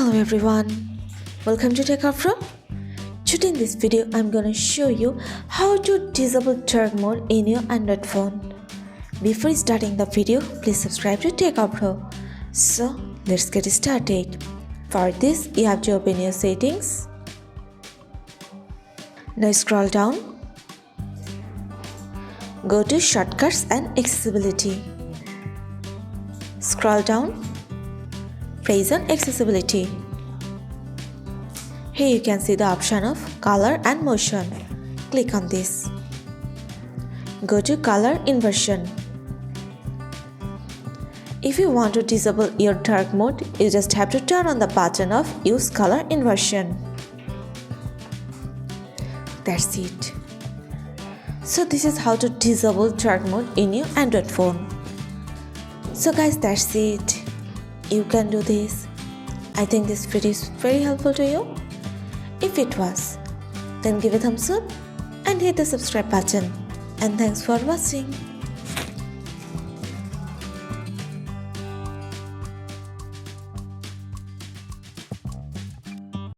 Hello everyone, welcome to Techavro. Today in this video I'm gonna show you how to disable dark mode in your Android phone. Before starting the video, please subscribe to Techavro. So let's get started. For this you have to open your settings. Now scroll down. Go to shortcuts and accessibility. Scroll down. Press on accessibility. Here you can see the option of color and motion. Click on this. Go to color inversion. If you want to disable your dark mode, you just have to turn on the button of use color inversion. That's it. So this is how to disable dark mode in your Android phone. So guys, that's it. You can do this. I think this video is very helpful to you. If it was, then give a thumbs up and hit the subscribe button. And thanks for watching.